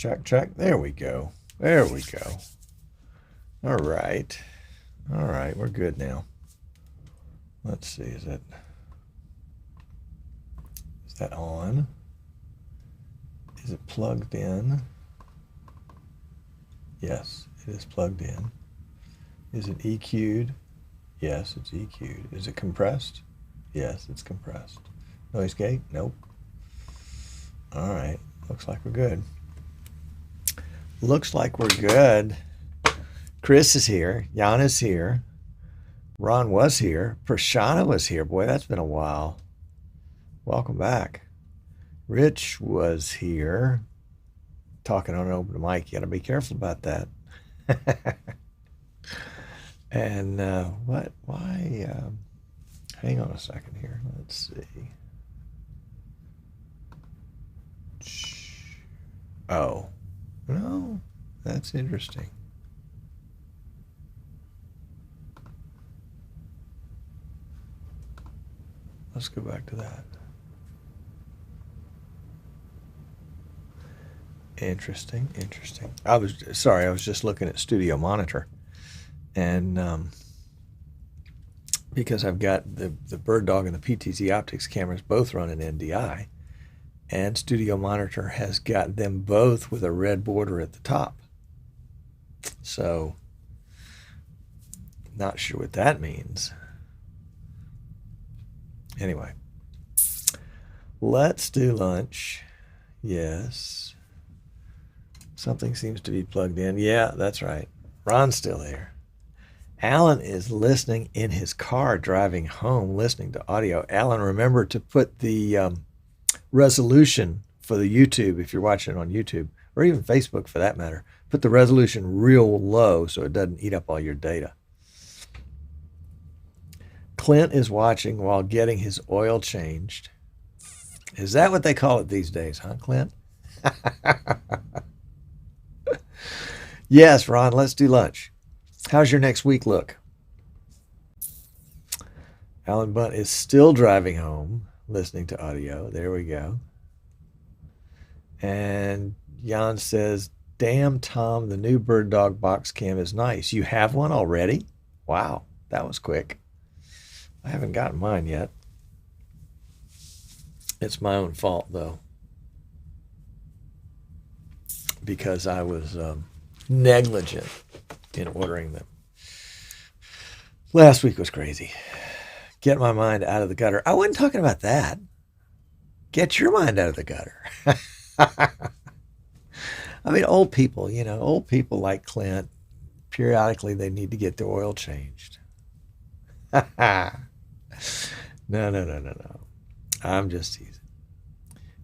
Check, check. There we go. There we go. All right. All right, we're good now. Let's see, is that on? Is it plugged in? Yes, it is plugged in. Is it EQ'd? Yes, it's EQ'd. Is it compressed? Yes, it's compressed. Noise gate? Nope. All right, looks like we're good. Looks like we're good. Chris is here. Jan is here. Ron was here. Prashana was here. Boy, that's been a while. Welcome back. Rich was here. Talking on an open mic. You got to be careful about that. And what? Why? Hang on a second here. Let's see. Oh, no, that's interesting. Let's go back to that. Interesting, interesting. I was just looking at Studio Monitor, and because I've got the Bird Dog and the PTZ Optics cameras both running NDI, and Studio Monitor has got them both with a red border at the top. So, not sure what that means. Anyway, let's do lunch. Yes. Something seems to be plugged in. Yeah, that's right. Ron's still there. Alan is listening in his car driving home, listening to audio. Alan, remember to put the resolution for the YouTube, if you're watching it on YouTube, or even Facebook for that matter, put the resolution real low so it doesn't eat up all your data. Clint is watching while getting his oil changed. Is that what they call it these days, huh, Clint? Yes, Ron, let's do lunch. How's your next week look? Alan Bunt is still driving home, listening to audio. There we go. And Jan says, damn, Tom, the new Bird Dog box cam is nice. You have one already? Wow, that was quick. I haven't gotten mine yet. It's my own fault, though, because I was negligent in ordering them. Last week was crazy. Get my mind out of the gutter. I wasn't talking about that. Get your mind out of the gutter. I mean, old people, old people like Clint, periodically they need to get their oil changed. No. I'm just teasing.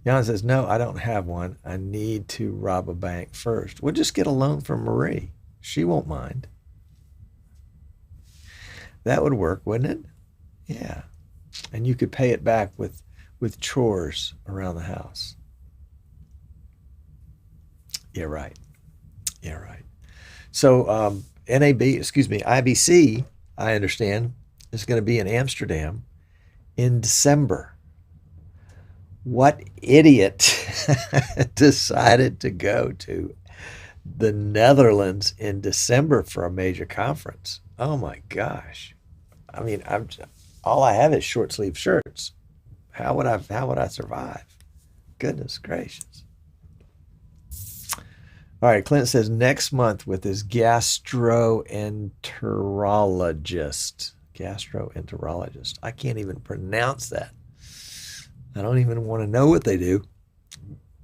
Jan says, no, I don't have one. I need to rob a bank first. We'll just get a loan from Marie. She won't mind. That would work, wouldn't it? Yeah. And you could pay it back with chores around the house. Yeah, right. So IBC, I understand, is going to be in Amsterdam in December. What idiot decided to go to the Netherlands in December for a major conference? Oh my gosh. I mean, all I have is short sleeve shirts. How would I survive? Goodness gracious. All right, Clint says next month with his gastroenterologist. Gastroenterologist. I can't even pronounce that. I don't even want to know what they do.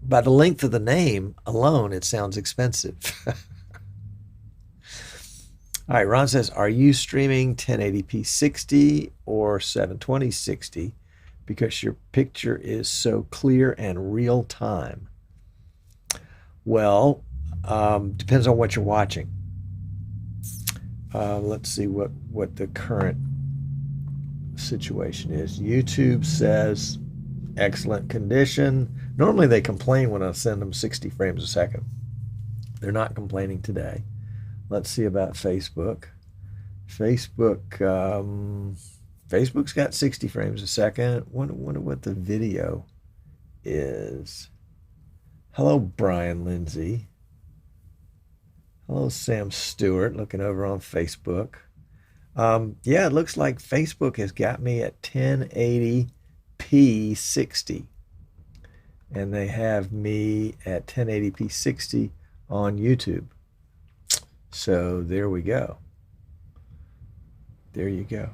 By the length of the name alone, it sounds expensive. All right, Ron says, are you streaming 1080p 60 or 720 60? Because your picture is so clear and real time. Well, depends on what you're watching. Let's see what the current situation is. YouTube says excellent condition. Normally they complain when I send them 60 frames a second. They're not complaining today. Let's see about Facebook. Facebook's got 60 frames a second. Wonder what the video is. Hello, Brian Lindsay. Hello, Sam Stewart, looking over on Facebook. Yeah, it looks like Facebook has got me at 1080p 60. And they have me at 1080p 60 on YouTube. So there we go. There you go.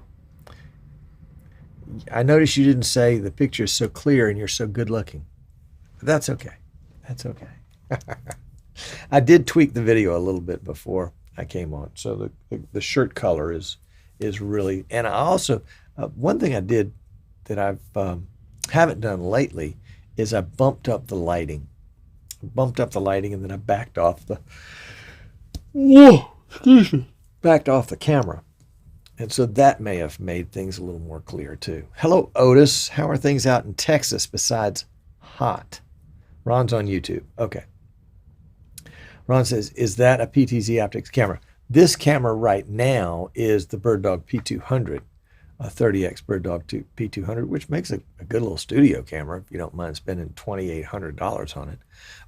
I noticed you didn't say the picture is so clear and you're so good looking. But that's okay. That's okay. I did tweak the video a little bit before I came on. So the shirt color is really, and I also, one thing I did that I've haven't done lately is I bumped up the lighting. Bumped up the lighting and then I backed off the, whoa, excuse me, backed off the camera. And so that may have made things a little more clear too. Hello, Otis. How are things out in Texas besides hot? Ron's on YouTube. Okay. Ron says, is that a PTZ Optics camera? This camera right now is the BirdDog P200, a 30X BirdDog P200, which makes a good little studio camera if you don't mind spending $2,800 on it.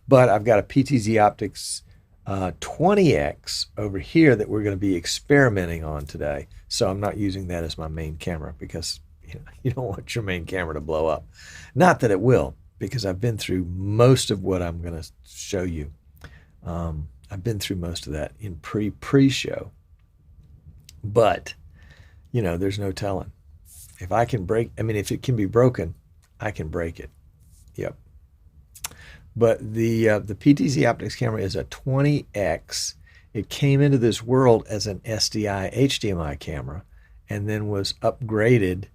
But I've got a PTZ Optics 20X over here that we're going to be experimenting on today. So I'm not using that as my main camera because you don't want your main camera to blow up. Not that it will, because I've been through most of what I'm going to show you. I've been through most of that in pre-show. But, there's no telling. If I can if it can be broken, I can break it. Yep. But the PTZ Optics camera is a 20X. It came into this world as an SDI HDMI camera and then was upgraded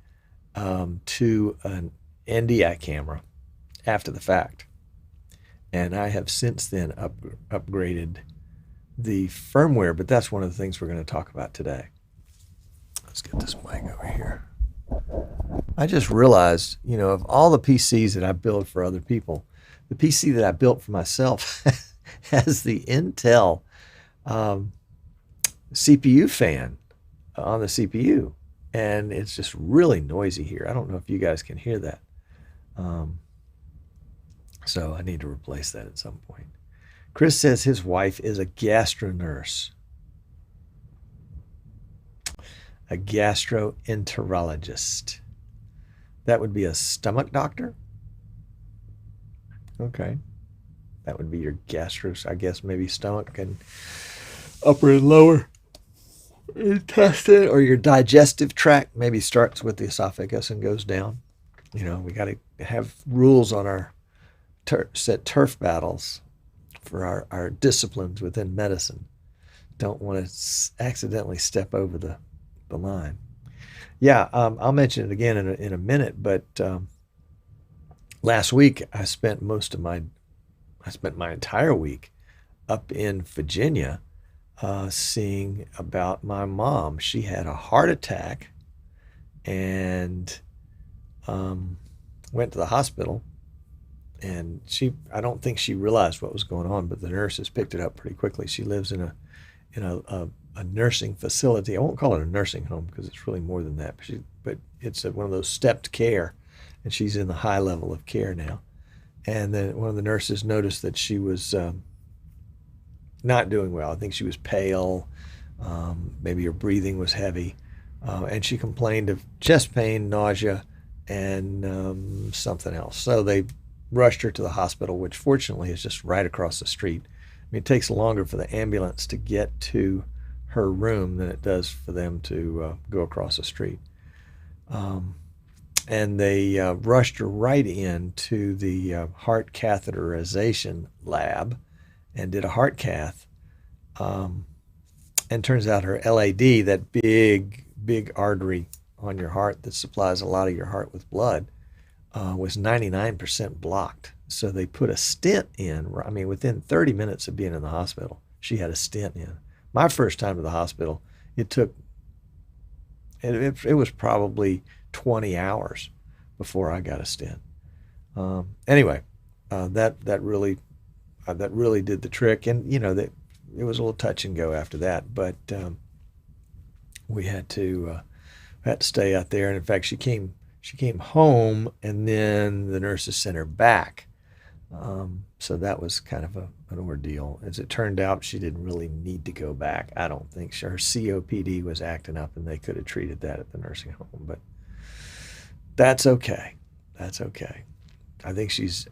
to an NDI camera after the fact. And I have since then upgraded the firmware, but that's one of the things we're going to talk about today. Let's get this mic over here. I just realized, of all the PCs that I build for other people, the PC that I built for myself has the Intel CPU fan on the CPU. And it's just really noisy here. I don't know if you guys can hear that. So I need to replace that at some point. Chris says his wife is a gastro nurse. A gastroenterologist. That would be a stomach doctor? Okay. That would be your I guess maybe stomach and upper and lower intestine, or your digestive tract maybe starts with the esophagus and goes down. We got to have rules on our set turf battles for our disciplines within medicine. Don't want to accidentally step over the line. Yeah, I'll mention it again in a minute, but last week I spent my entire week up in Virginia seeing about my mom. She had a heart attack and went to the hospital. And I don't think she realized what was going on, but the nurses picked it up pretty quickly. She lives in a nursing facility. I won't call it a nursing home because it's really more than that. But it's one of those stepped care, and she's in the high level of care now. And then one of the nurses noticed that she was not doing well. I think she was pale. Maybe her breathing was heavy. And she complained of chest pain, nausea, and something else. So they rushed her to the hospital, which fortunately is just right across the street. It takes longer for the ambulance to get to her room than it does for them to go across the street. And they rushed her right into the heart catheterization lab and did a heart cath. And turns out her LAD, that big artery on your heart that supplies a lot of your heart with blood, was 99% blocked. So they put a stent in. Within 30 minutes of being in the hospital, she had a stent in. My first time to the hospital, it was probably 20 hours before I got a stent. Anyway, that really did the trick, and it was a little touch and go after that. But we had to stay out there, and in fact, she came home, and then the nurses sent her back So that was kind of an ordeal. As it turned out, she didn't really need to go back. I don't think her COPD was acting up, and they could have treated that at the nursing home. But that's okay. That's okay. I think she's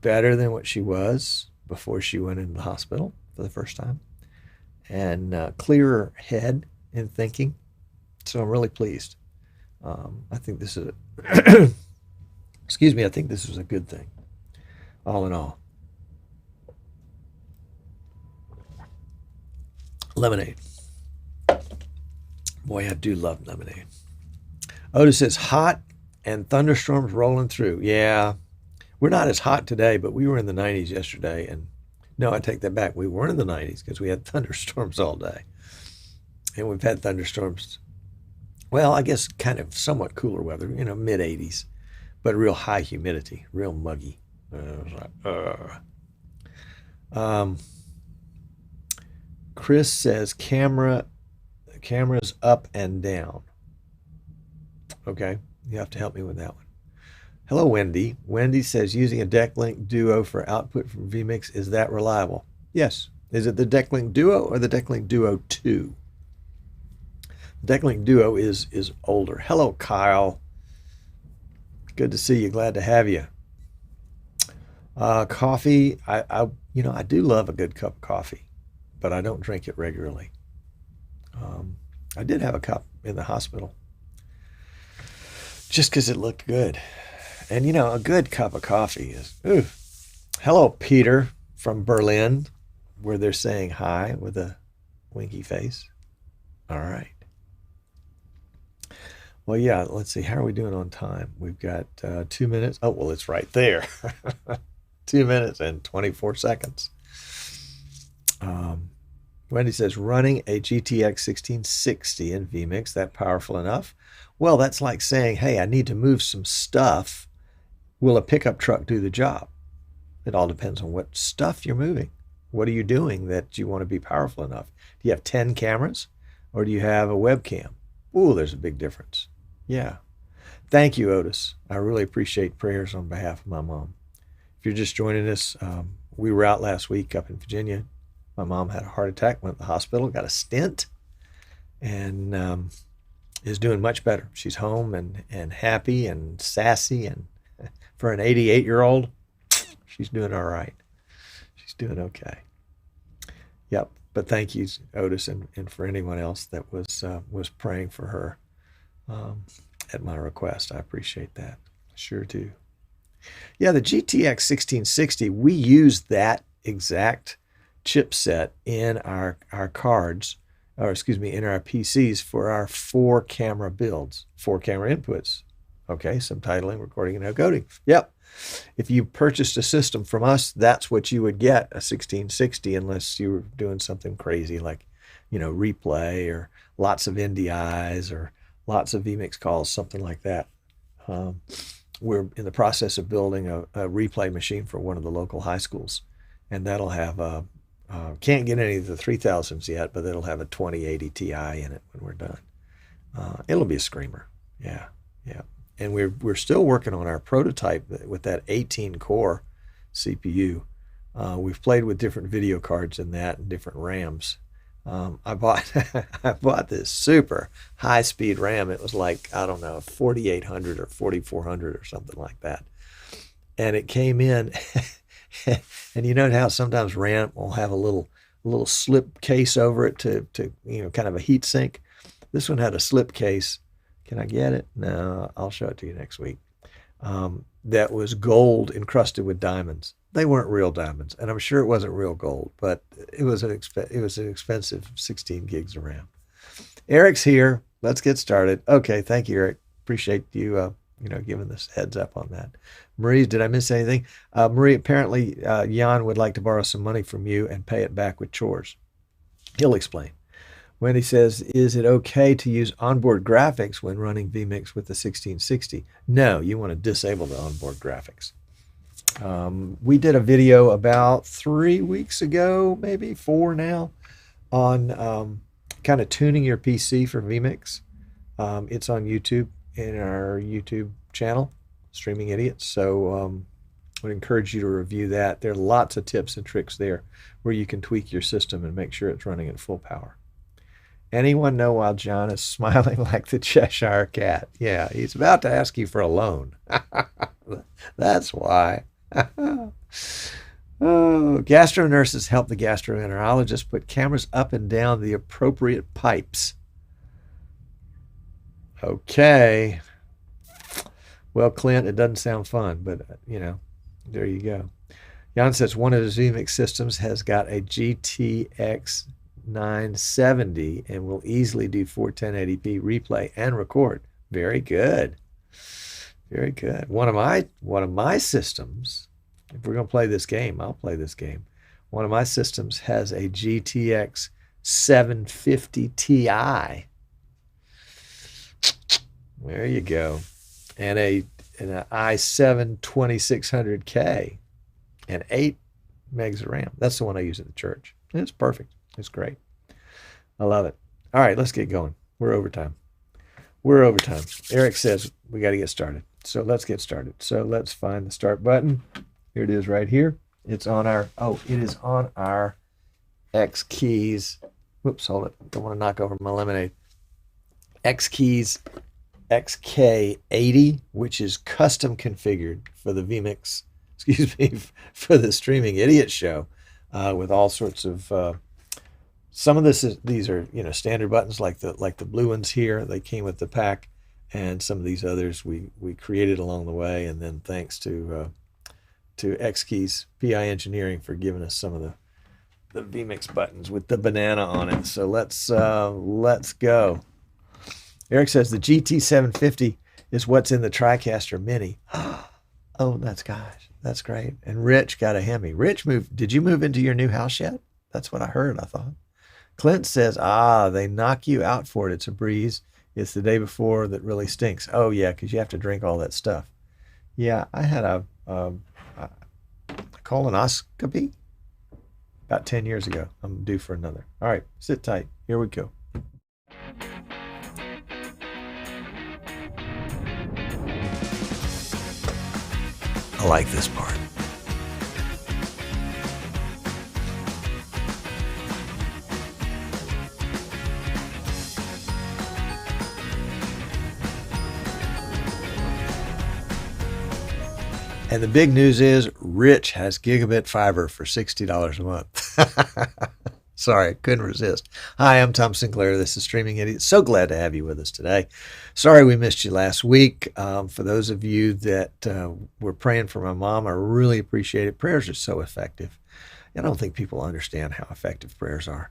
better than what she was before she went into the hospital for the first time, and clearer head in thinking. So I'm really pleased. I think this is excuse me. I think this was a good thing, all in all. Lemonade. Boy, I do love lemonade. Otis says hot and thunderstorms rolling through. Yeah, we're not as hot today, but we were in the 90s yesterday. And no, I take that back. We weren't in the 90s because we had thunderstorms all day. And we've had thunderstorms, well, I guess kind of somewhat cooler weather, mid 80s, but real high humidity, real muggy. Chris says cameras up and down. Okay, you have to help me with that one. Hello, Wendy. Wendy says using a DeckLink Duo for output from vMix, is that reliable? Yes. Is it the DeckLink Duo or the DeckLink Duo 2? The DeckLink Duo is older. Hello, Kyle. Good to see you. Glad to have you. Coffee. I do love a good cup of coffee, but I don't drink it regularly. I did have a cup in the hospital just because it looked good. And, a good cup of coffee is, ooh. Hello, Peter from Berlin, where they're saying hi with a winky face. All right. Well, yeah, let's see. How are we doing on time? We've got 2 minutes. Oh, well, it's right there. 2 minutes and 24 seconds. Wendy says, running a GTX 1660 in vMix, that powerful enough? Well, that's like saying, hey, I need to move some stuff. Will a pickup truck do the job? It all depends on what stuff you're moving. What are you doing that you want to be powerful enough? Do you have 10 cameras or do you have a webcam? Ooh, there's a big difference. Yeah. Thank you, Otis. I really appreciate prayers on behalf of my mom. If you're just joining us, we were out last week up in Virginia. My mom had a heart attack, went to the hospital, got a stent, and is doing much better. She's home and happy and sassy, and for an 88-year-old, she's doing all right. She's doing okay. Yep. But thank you, Otis, and for anyone else that was praying for her at my request. I appreciate that. Sure do. Yeah, the GTX 1660, we use that exact chipset in our cards, or excuse me, in our PCs for our 4-camera builds, 4-camera inputs. Okay, subtitling, recording, and encoding. Yep. If you purchased a system from us, that's what you would get, a 1660, unless you were doing something crazy like, replay or lots of NDIs or lots of vMix calls, something like that. We're in the process of building a replay machine for one of the local high schools, and that'll have can't get any of the 3000s yet, but it'll have a 2080 Ti in it when we're done. It'll be a screamer. Yeah. And we're still working on our prototype with that 18-core CPU. We've played with different video cards in that and different RAMs. I bought this super high-speed RAM. It was like, I don't know, 4800 or 4400 or something like that. And it came in, and you know how sometimes RAM will have a little slip case over it to kind of a heat sink. This one had a slip case. Can I get it? No, I'll show it to you next week. That was gold encrusted with diamonds. They weren't real diamonds, and I'm sure it wasn't real gold, but it was an expensive 16 gigs of RAM. Eric's here. Let's get started. Okay, thank you, Eric. Appreciate you giving this heads up on that. Marie, did I miss anything? Marie, apparently Jan would like to borrow some money from you and pay it back with chores. He'll explain. Wendy says, is it okay to use onboard graphics when running vMix with the 1660? No, you want to disable the onboard graphics. We did a video about 3 weeks ago, maybe 4 now, on kind of tuning your PC for vMix. It's on YouTube, in our YouTube channel, Streaming Idiots. So would encourage you to review that. There are lots of tips and tricks there where you can tweak your system and make sure it's running at full power. Anyone know why John is smiling like the Cheshire Cat? Yeah, he's about to ask you for a loan. That's why. Oh, gastro nurses help the gastroenterologist put cameras up and down the appropriate pipes. Okay. Well, Clint, it doesn't sound fun, but, there you go. Jan says one of his vMix systems has got a GTX 970 and will easily do 41080p replay and record. Very good. Very good. One of my systems, if we're going to play this game, I'll play this game. One of my systems has a GTX 750 Ti. There you go. And an i7 2600K and 8 megs of RAM. That's the one I use at the church. It's perfect. It's great. I love it. All right, let's get going. We're overtime. Eric says we got to get started. So let's get started. So let's find the start button. Here it is right here. It's on our, it is on our X keys. Whoops, hold it. Don't want to knock over my lemonade. X keys XK80, which is custom configured for the vMix, for the Streaming Idiot Show, with all sorts of, some of these are, standard buttons like the blue ones here. They came with the pack, and some of these others we created along the way, and then thanks to X Keys PI Engineering for giving us some of the vMix buttons with the banana on it. So let's go. Eric says the GT750 is what's in the TriCaster Mini. Oh, that's great. And Rich got a Hemi. Rich did you move into your new house yet? That's what I heard, I thought. Clint says, they knock you out for it. It's a breeze. It's the day before that really stinks. Oh, yeah, because you have to drink all that stuff. Yeah, I had a colonoscopy about 10 years ago. I'm due for another. All right, sit tight. Here we go. I like this part. And the big news is Rich has gigabit fiber for $60 a month. Sorry, couldn't resist. Hi, I'm Tom Sinclair. This is Streaming Idiot. So glad to have you with us today. Sorry we missed you last week. For those of you that were praying for my mom, I really appreciate it. Prayers are so effective. I don't think people understand how effective prayers are.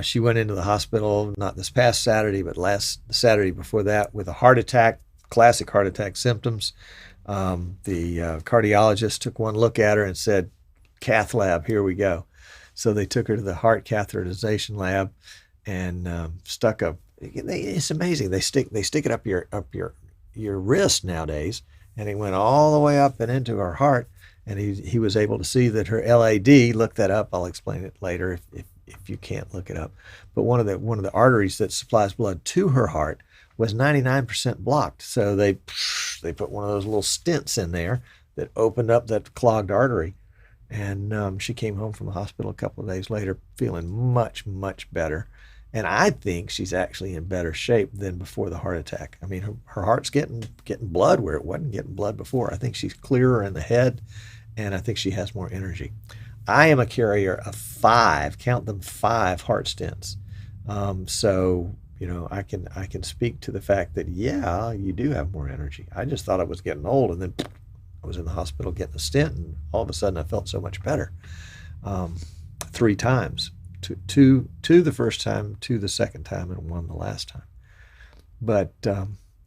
She went into the hospital, not this past Saturday, but last Saturday before that, with a heart attack, classic heart attack symptoms. The cardiologist took one look at her and said, cath lab, here we go. So they took her to the heart catheterization lab and stuck a. It's amazing. They stick it up your wrist nowadays, and it went all the way up and into her heart. And he was able to see that her LAD. Look that up. I'll explain it later if you can't look it up. But one of the arteries that supplies blood to her heart was 99% blocked. So they put one of those little stents in there that opened up that clogged artery. And she came home from the hospital a couple of days later feeling much, much better. And I think she's actually in better shape than before the heart attack. I mean, her heart's getting blood where it wasn't getting blood before. I think she's clearer in the head, and I think she has more energy. I am a carrier of 5, count them 5 heart stents. So, I can speak to the fact that, yeah, you do have more energy. I just thought I was getting old, and then I was in the hospital getting a stent, and all of a sudden I felt so much better. 3 times. Two the first time, 2 the second time, and 1 the last time. But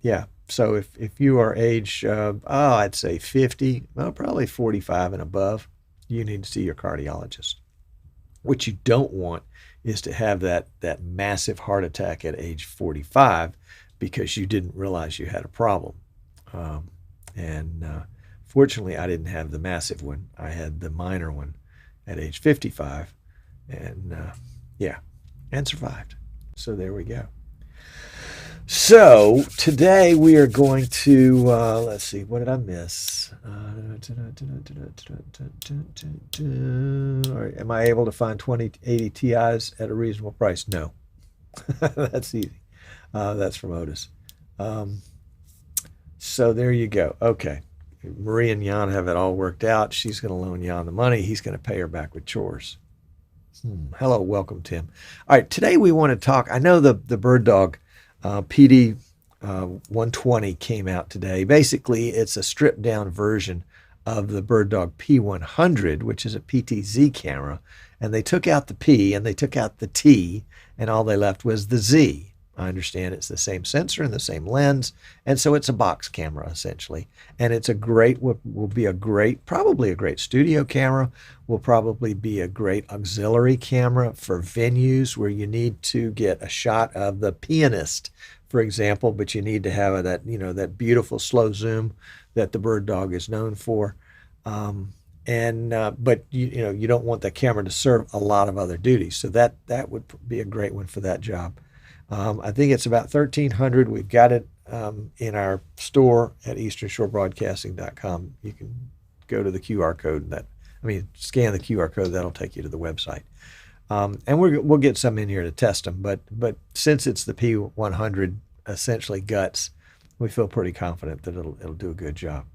yeah, so if you are age, I'd say 50, well, probably 45 and above, you need to see your cardiologist. What you don't want is to have that massive heart attack at age 45 because you didn't realize you had a problem. Fortunately, I didn't have the massive one. I had the minor one at age 55. And and survived. So there we go. So today we are going to, let's see, what did I miss? Am I able to find 2080 Ti's at a reasonable price? No. That's easy. That's from Otis. So there you go. Okay. Marie and Jan have it all worked out. She's going to loan Jan the money. He's going to pay her back with chores. Hello, welcome, Tim. All right, today we want to talk. I know the Bird Dog PD 120 came out today. Basically, it's a stripped down version of the Bird Dog P100, which is a PTZ camera. And they took out the P and they took out the T, and all they left was the Z. I understand it's the same sensor and the same lens, and so it's a box camera essentially. And it's a great, will be a great, probably a great studio camera, will probably be a great auxiliary camera for venues where you need to get a shot of the pianist, for example, but you need to have that, you know, that beautiful slow zoom that the Bird Dog is known for. But you don't want the camera to serve a lot of other duties, so that would be a great one for that job. I think it's about $1,300. We've got it in our store at easternshorebroadcasting.com. You can go to the QR code scan the QR code. That'll take you to the website. And we'll get some in here to test them. But since it's the P100, essentially guts, we feel pretty confident that it'll do a good job.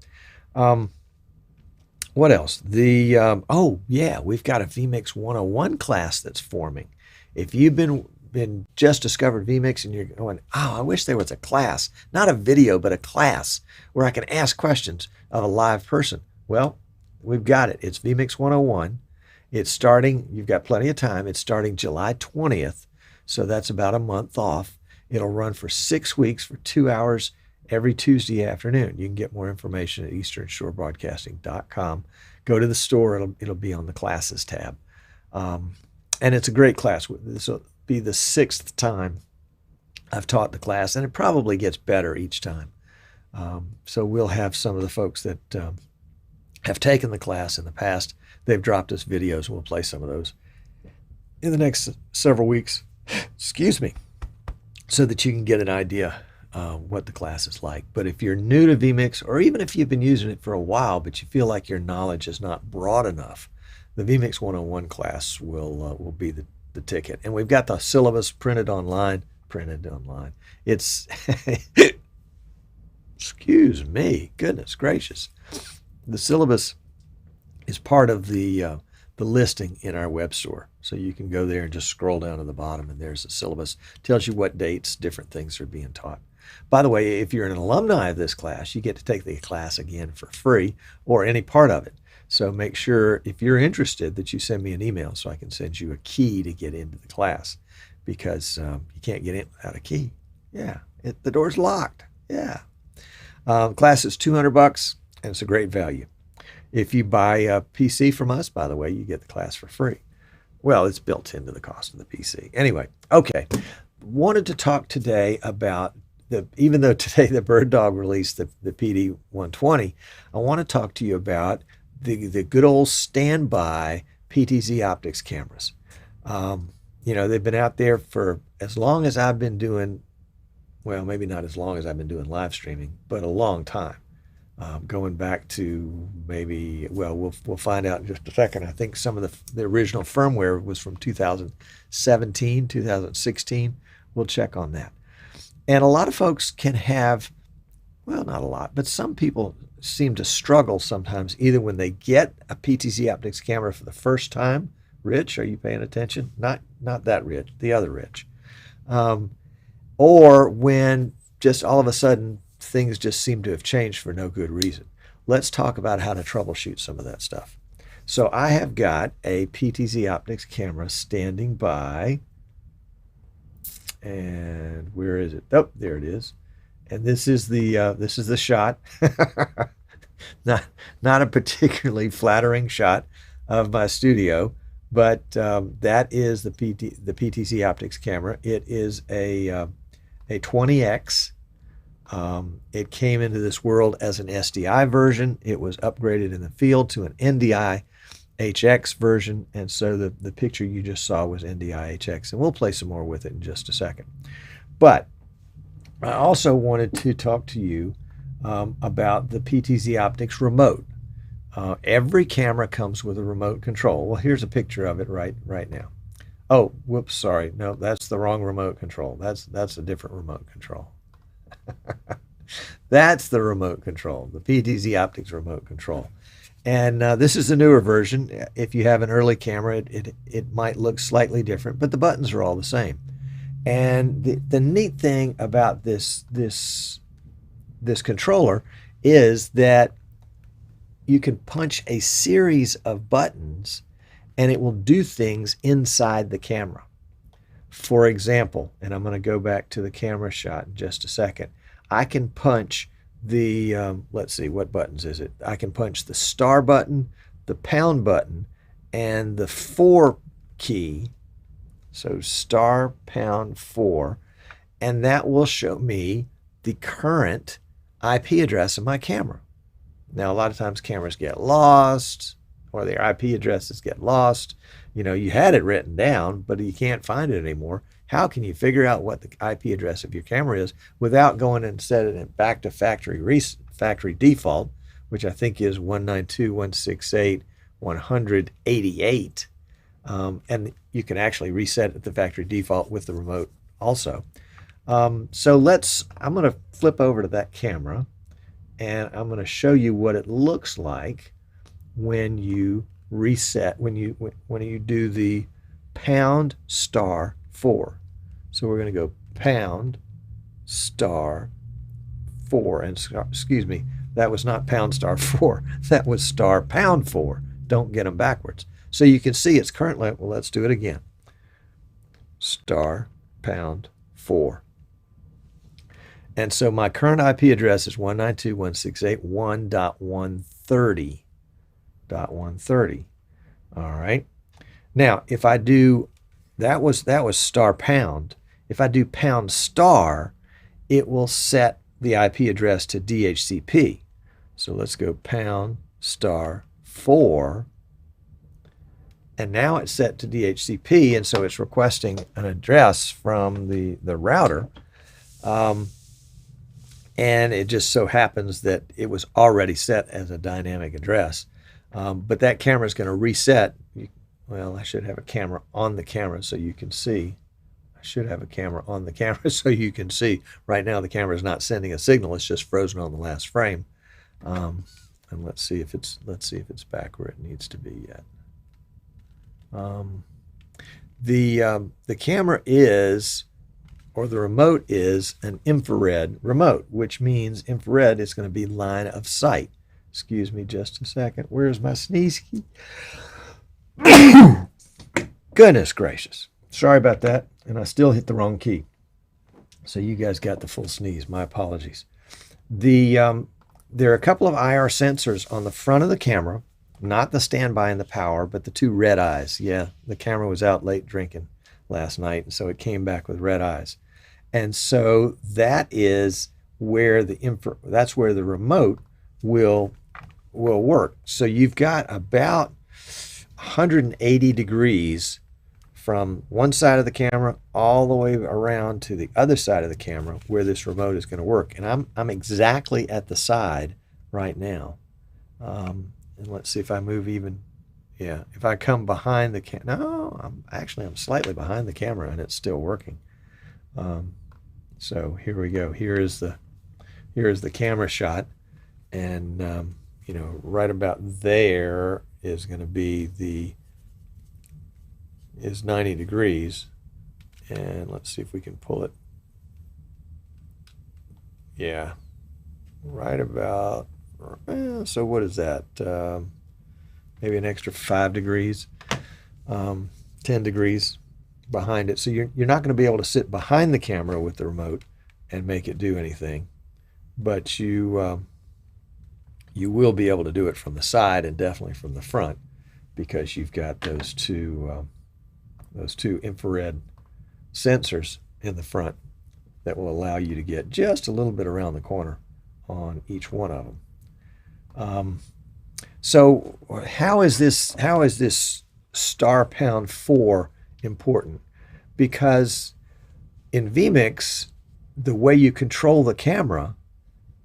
What else? We've got a vMix 101 class that's forming. If you've been just discovered vMix and you're going, oh, I wish there was a class, not a video, but a class where I can ask questions of a live person. Well, we've got it. It's vMix 101. It's starting, you've got plenty of time. It's starting July 20th. So that's about a month off. It'll run for 6 weeks for 2 hours every Tuesday afternoon. You can get more information at easternshorebroadcasting.com. Go to the store. It'll be on the classes tab. And it's a great class. This will be the 6th time I've taught the class, and it probably gets better each time. So we'll have some of the folks that have taken the class in the past. They've dropped us videos, and we'll play some of those in the next several weeks. Excuse me, so that you can get an idea what the class is like. But if you're new to vMix, or even if you've been using it for a while, but you feel like your knowledge is not broad enough, the vMix 101 class will be the ticket. And we've got the syllabus printed online. It's excuse me, goodness gracious. The syllabus is part of the listing in our web store. So you can go there and just scroll down to the bottom, and there's the syllabus. Tells you what dates different things are being taught. By the way, if you're an alumni of this class, you get to take the class again for free, or any part of it. So make sure, if you're interested, that you send me an email so I can send you a key to get into the class, because you can't get in without a key. Yeah, the door's locked. Yeah. Class is $200, and it's a great value. If you buy a PC from us, by the way, you get the class for free. Well, it's built into the cost of the PC. Anyway, okay. Wanted to talk today about even though today the Bird Dog released the PD 120, I want to talk to you about the good old standby PTZ Optics cameras. They've been out there for as long as I've been doing, well, maybe not as long as I've been doing live streaming, but a long time. Going back to maybe, well, we'll find out in just a second. I think some of the original firmware was from 2017, 2016. We'll check on that. And a lot of folks can have, well, not a lot, but some people seem to struggle sometimes, either when they get a PTZ Optics camera for the first time. Rich, are you paying attention? Not that Rich, the other Rich. Or when just all of a sudden things just seem to have changed for no good reason. Let's talk about how to troubleshoot some of that stuff. So I have got a PTZ Optics camera standing by, and where is it? Oh, there it is. And this is the shot. not a particularly flattering shot of my studio, but that is the PTZ Optics camera. It is a 20X. It came into this world as an SDI version. It was upgraded in the field to an NDI HX version, and so the picture you just saw was NDI HX, and we'll play some more with it in just a second. But I also wanted to talk to you about the PTZ Optics remote. Every camera comes with a remote control. Well, here's a picture of it right now. Oh, whoops, sorry. No, that's the wrong remote control. That's a different remote control. That's the remote control, the PTZ Optics remote control. And this is the newer version. If you have an early camera, it might look slightly different, but the buttons are all the same. And the neat thing about this controller is that you can punch a series of buttons and it will do things inside the camera. For example, and I'm going to go back to the camera shot in just a second, I can punch the, let's see, what buttons is it? I can punch the star button, the pound button, and the 4 key. So star, pound, 4, and that will show me the current IP address of my camera. Now, a lot of times cameras get lost or their IP addresses get lost. You know, you had it written down, but you can't find it anymore. How can you figure out what the IP address of your camera is without going and setting it back to factory default, which I think is 192.168.188. And you can actually reset it to factory default with the remote also. So I'm going to flip over to that camera and I'm going to show you what it looks like when you reset, when you do the pound star 4. So we're going to go pound star 4, and excuse me, that was not pound star 4, that was star pound 4. Don't get them backwards. So you can see it's currently, well, let's do it again. Star pound 4. And so my current IP address is 192.168.130.130. All right. Now, if I do, that was star pound. If I do pound star, it will set the IP address to DHCP. So let's go pound star 4. And now it's set to DHCP, and so it's requesting an address from the router. And it just so happens that it was already set as a dynamic address. But that camera is going to reset. Well, I should have a camera on the camera so you can see. I should have a camera on the camera so you can see. Right now the camera is not sending a signal. It's just frozen on the last frame. And let's see if it's back where it needs to be yet. The camera is, or the remote is, an infrared remote, which means infrared is going to be line of sight. Excuse me just a second. Where's my sneeze key? Goodness gracious. Sorry about that. And I still hit the wrong key. So you guys got the full sneeze. My apologies. There are a couple of IR sensors on the front of the camera, not the standby and the power, but the 2 red eyes. Yeah, the camera was out late drinking last night, and so it came back with red eyes. And so that is where that's where the remote will work. So you've got about 180 degrees from one side of the camera all the way around to the other side of the camera where this remote is going to work. And I'm exactly at the side right now. And let's see if I move even. Yeah, if I come behind the camera. No, I'm slightly behind the camera and it's still working. So here we go. Here is the camera shot, and you know, right about there is going to be is 90 degrees, and let's see if we can pull it. Yeah, right about. So what is that? Maybe an extra 5 degrees, 10 degrees behind it. So you're not going to be able to sit behind the camera with the remote and make it do anything, but you will be able to do it from the side and definitely from the front, because you've got those two infrared sensors in the front that will allow you to get just a little bit around the corner on each one of them. So how is this star pound 4 important? Because in vMix, the way you control the camera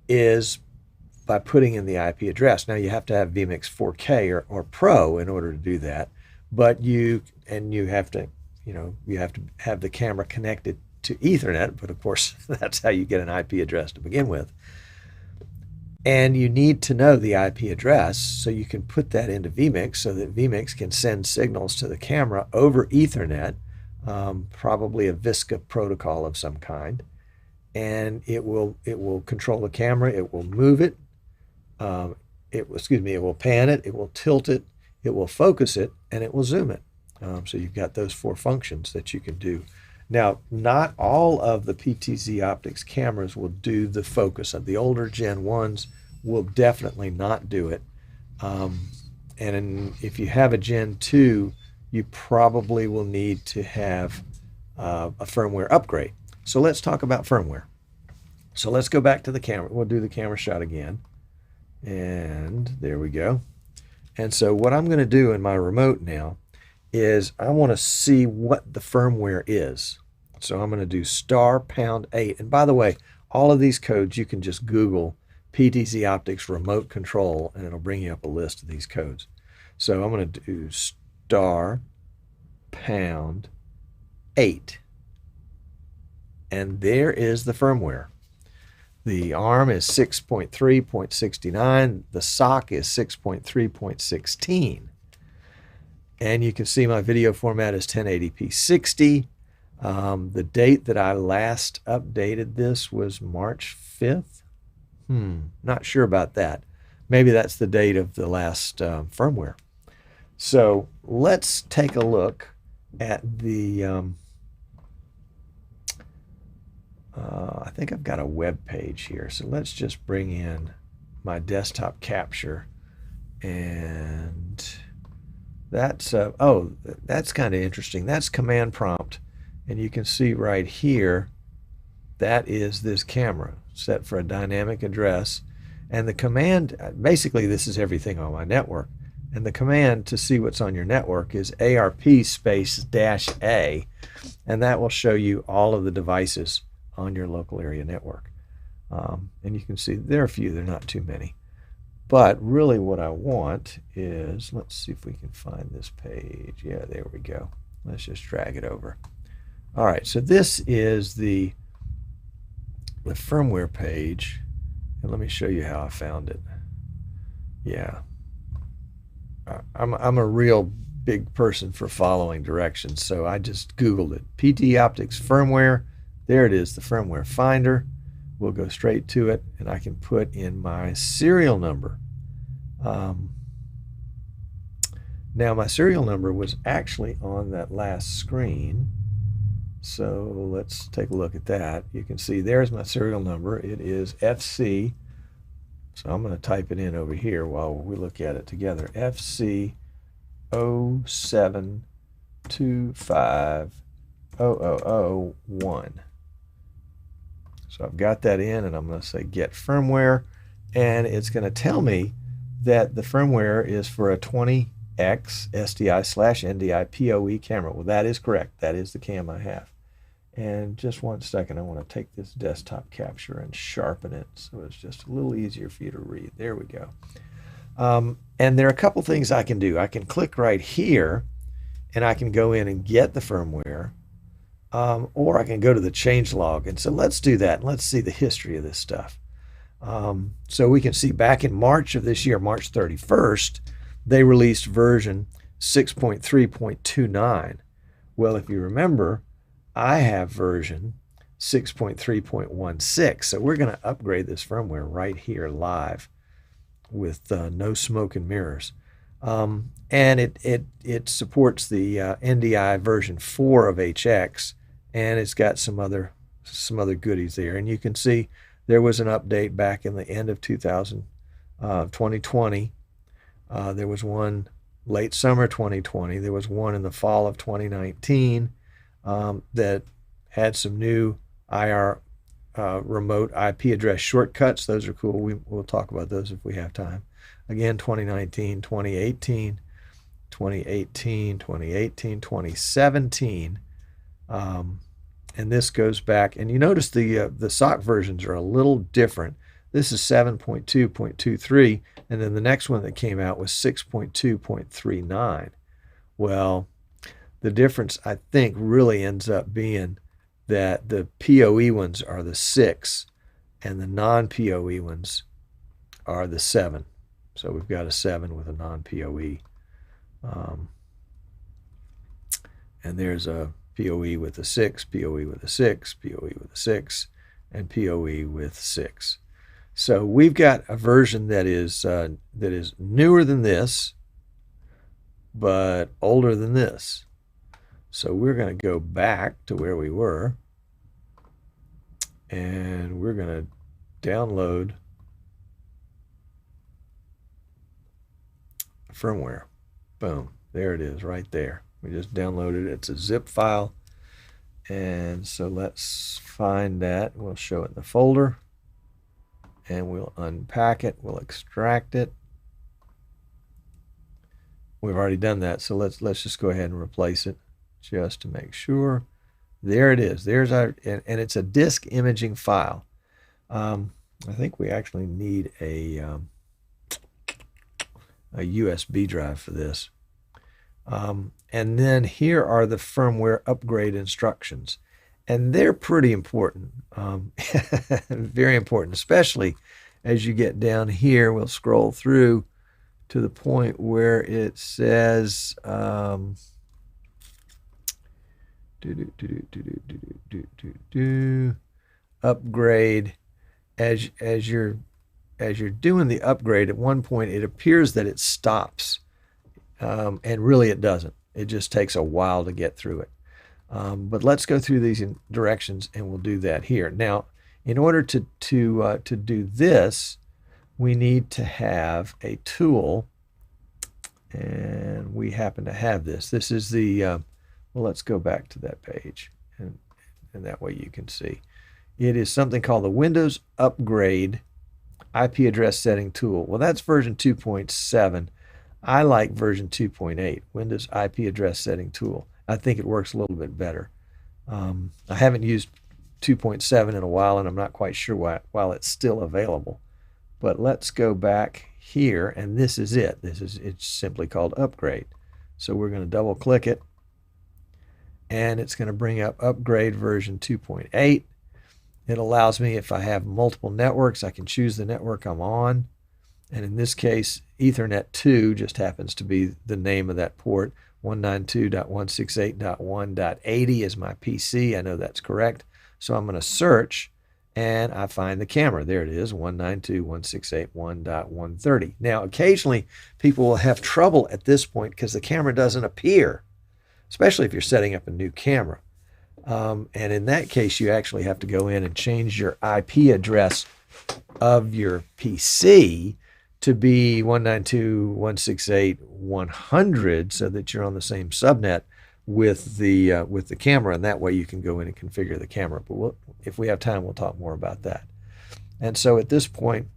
is by putting in the IP address. Now you have to have vMix 4K or Pro in order to do that, but you have to have the camera connected to Ethernet, but of course that's how you get an IP address to begin with. And you need to know the IP address so you can put that into vMix so that vMix can send signals to the camera over Ethernet, probably a VISCA protocol of some kind, and it will control the camera. It will move it. It will pan it. It will tilt it. It will focus it, and it will zoom it. So you've got those 4 functions that you can do. Now, not all of the PTZ Optics cameras will do the focus. The older Gen 1s will definitely not do it. And if you have a Gen 2, you probably will need to have a firmware upgrade. So let's talk about firmware. So let's go back to the camera. We'll do the camera shot again. And there we go. And so what I'm going to do in my remote now is I want to see what the firmware is. So I'm going to do *#8. And by the way, all of these codes, you can just Google PTZ Optics remote control, and it'll bring you up a list of these codes. So I'm going to do *#8. And there is the firmware. The ARM is 6.3.69. The SOC is 6.3.16. And you can see my video format is 1080p 60. The date that I last updated this was March 5th. Not sure about that. Maybe that's the date of the last firmware. So let's take a look at the, I think I've got a web page here. So let's just bring in my desktop capture, and that's, that's kind of interesting. That's command prompt. And you can see right here, that is this camera set for a dynamic address. And the command, basically this is everything on my network. And the command to see what's on your network is ARP /A. And that will show you all of the devices on your local area network. And you can see there are a few, they're not too many. But really what I want is, let's see if we can find this page. Yeah, there we go. Let's just drag it over. All right, so this is the firmware page, and let me show you how I found it. Yeah, I'm a real big person for following directions, so I just Googled it. PTZ Optics firmware. There it is, the firmware finder. We'll go straight to it, and I can put in my serial number. Now, my serial number was actually on that last screen. So let's take a look at that. You can see there's my serial number. It is FC. So I'm going to type it in over here while we look at it together. FC 0725001. So I've got that in, and I'm going to say get firmware, and it's going to tell me that the firmware is for a 20X SDI/NDI PoE camera. Well, that is correct. That is the cam I have. And just one second, I want to take this desktop capture and sharpen it so it's just a little easier for you to read. There we go. And there are a couple things I can do. I can click right here, and I can go in and get the firmware, or I can go to the changelog. And so let's do that. Let's see the history of this stuff. So we can see back in March of this year, March 31st, they released version 6.3.29. Well, if you remember, I have version 6.3.16. So we're going to upgrade this firmware right here live with no smoke and mirrors. And it supports the NDI version 4 of HX, and it's got some other goodies there. And you can see there was an update back in the end of 2020. There was one late summer 2020. There was one in the fall of 2019 that had some new IR remote IP address shortcuts. Those are cool. We'll talk about those if we have time. Again, 2019, 2018, 2018, 2018, 2017. And this goes back, and you notice the SOC versions are a little different. This is 7.2.23, and then the next one that came out was 6.2.39. Well, the difference, I think, really ends up being that the PoE ones are the 6, and the non-PoE ones are the 7. So we've got a 7 with a non-PoE. And there's a PoE with a 6, PoE with a 6, PoE with a 6, and PoE with 6. So we've got a version that is newer than this, but older than this. So we're going to go back to where we were, and we're going to download firmware. Boom, there it is right there. We just downloaded it. It's a zip file. And so let's find that. We'll show it in the folder, and we'll unpack it. We'll extract it. We've already done that, so let's just go ahead and replace it just to make sure. There it is. There's our, and it's a disk imaging file. I think we actually need a USB drive for this. And then here are the firmware upgrade instructions, and they're pretty important, very important, especially as you get down here. We'll scroll through to the point where it says upgrade. As you're doing the upgrade, at one point it appears that it stops, and really it doesn't. It just takes a while to get through it. But let's go through these directions, and we'll do that here. Now, in order to do this, we need to have a tool, and we happen to have this. This is the, well, let's go back to that page, and that way you can see. It is something called the Windows Upgrade IP address setting tool. Well, that's version 2.7. I like version 2.8, Windows IP address setting tool. I think it works a little bit better. I haven't used 2.7 in a while, and I'm not quite sure why it's still available. But let's go back here, and this is it. It's simply called Upgrade. So we're going to double click it, and it's going to bring up Upgrade version 2.8. It allows me, if I have multiple networks, I can choose the network I'm on. And in this case, Ethernet 2 just happens to be the name of that port. 192.168.1.80 is my PC. I know that's correct. So I'm going to search, and I find the camera. There it is, 192.168.1.130. Now, occasionally, people will have trouble at this point because the camera doesn't appear, especially if you're setting up a new camera. And in that case, you actually have to go in and change your IP address of your PC to be 192.168.100 so that you're on the same subnet with the camera, and that way you can go in and configure the camera. But if we have time, we'll talk more about that. And so at this point,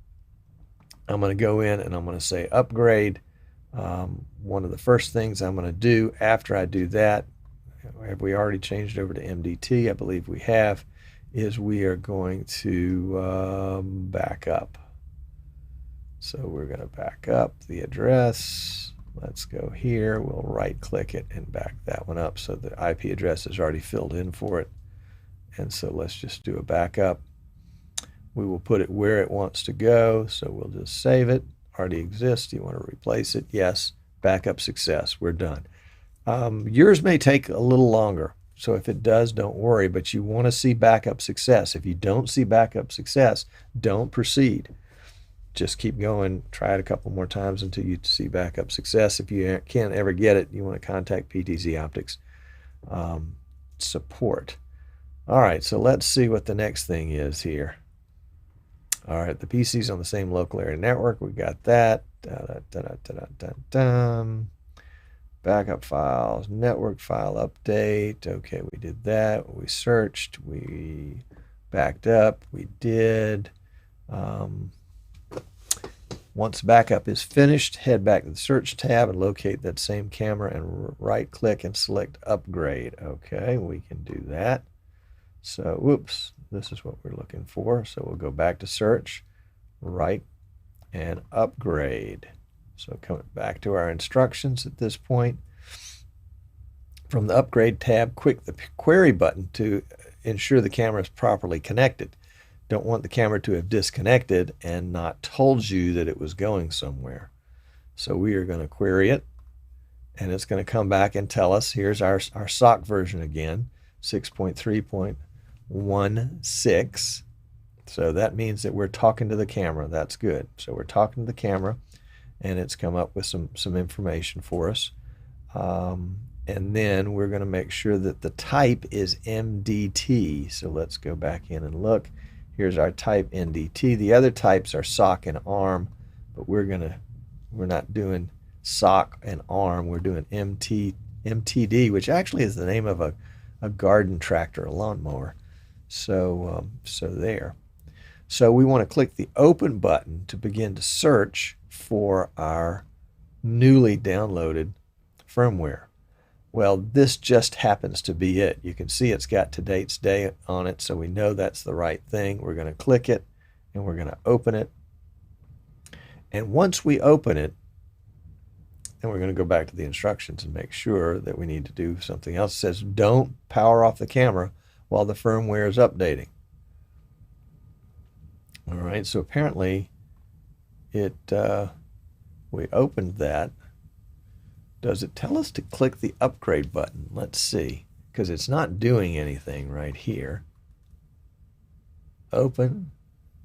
I'm going to go in and I'm going to say upgrade. One of the first things I'm going to do after I do that, have we already changed over to MDT? I believe we have, is we are going to back up. So we're going to back up the address. Let's go here. We'll right click it and back that one up so the IP address is already filled in for it. And so let's just do a backup. We will put it where it wants to go. So we'll just save it. Already exists. Do you want to replace it? Yes. Backup success. We're done. Yours may take a little longer. So if it does, don't worry, but you want to see backup success. If you don't see backup success, don't proceed. Just keep going. Try it a couple more times until you see backup success. If you can't ever get it, you want to contact PTZ Optics support. All right, so let's see what the next thing is here. All right, the PC's on the same local area network. We got that. Backup files, network file update. Okay, we did that. We searched. We backed up. We did. Once backup is finished, head back to the search tab and locate that same camera and right click and select upgrade. Okay, we can do that. So, whoops, this is what we're looking for. So we'll go back to search, right, and upgrade. So coming back to our instructions at this point, from the upgrade tab, click the query button to ensure the camera is properly connected. Don't want the camera to have disconnected and not told you that it was going somewhere. So we are going to query it, and it's going to come back and tell us, here's our SOC version again, 6.3.16. So that means that we're talking to the camera. That's good. So we're talking to the camera, and it's come up with some information for us. And then we're going to make sure that the type is MDT. So let's go back in and look. Here's our type NDT. The other types are SOC and ARM, but we're not doing SOC and ARM. We're doing MTD, which actually is the name of a garden tractor, a lawnmower. So there. So we want to click the open button to begin to search for our newly downloaded firmware. Well, this just happens to be it. You can see it's got today's day on it, so we know that's the right thing. We're going to click it, and we're going to open it. And once we open it, then we're going to go back to the instructions and make sure that we need to do something else. It says, don't power off the camera while the firmware is updating. All right, so apparently we opened that. Does it tell us to click the upgrade button? Let's see, because it's not doing anything right here. Open,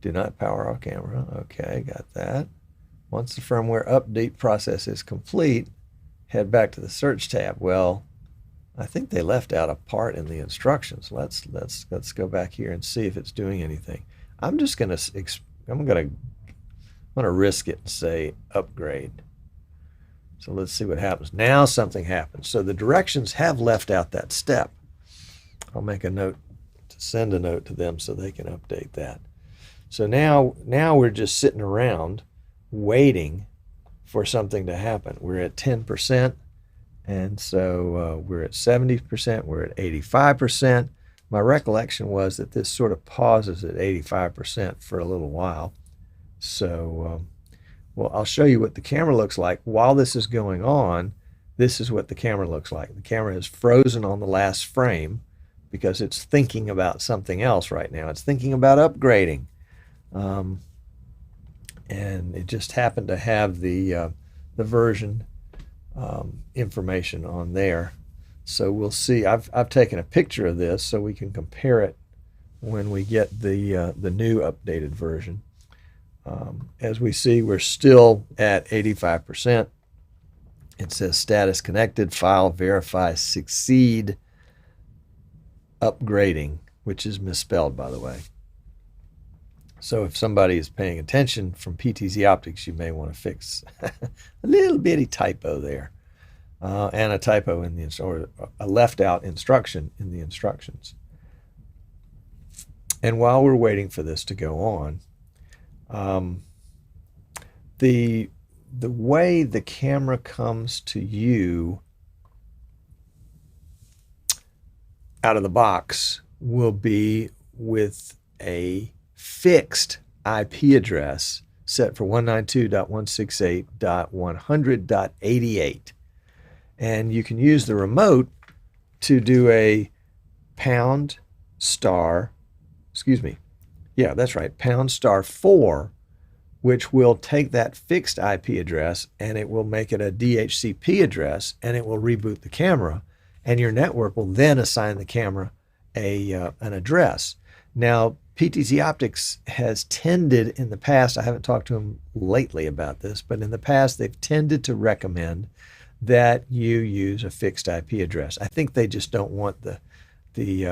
do not power off camera. Okay, got that. Once the firmware update process is complete, head back to the search tab. Well, I think they left out a part in the instructions. Let's go back here and see if it's doing anything. I'm gonna risk it and say upgrade. So let's see what happens. Now something happens. So the directions have left out that step. I'll make a note to send a note to them so they can update that. So now we're just sitting around waiting for something to happen. We're at 10%, and so we're at 70%, we're at 85%. My recollection was that this sort of pauses at 85% for a little while. So well, I'll show you what the camera looks like. While this is going on, this is what the camera looks like. The camera is frozen on the last frame because it's thinking about something else right now. It's thinking about upgrading. And it just happened to have the version information on there. So we'll see. I've taken a picture of this so we can compare it when we get the new updated version. As we see, we're still at 85%. It says status connected, file verify, succeed, upgrading, which is misspelled, by the way. So if somebody is paying attention from PTZ Optics, you may want to fix a little bitty typo there, and a typo in or a left out instruction in the instructions. And while we're waiting for this to go on, the way the camera comes to you out of the box will be with a fixed IP address set for 192.168.100.88, and you can use the remote to do a #*, yeah, that's right, #4, which will take that fixed IP address and it will make it a DHCP address, and it will reboot the camera, and your network will then assign the camera an address. Now, PTZ Optics has tended in the past, I haven't talked to them lately about this, but in the past they've tended to recommend that you use a fixed IP address. I think they just don't want the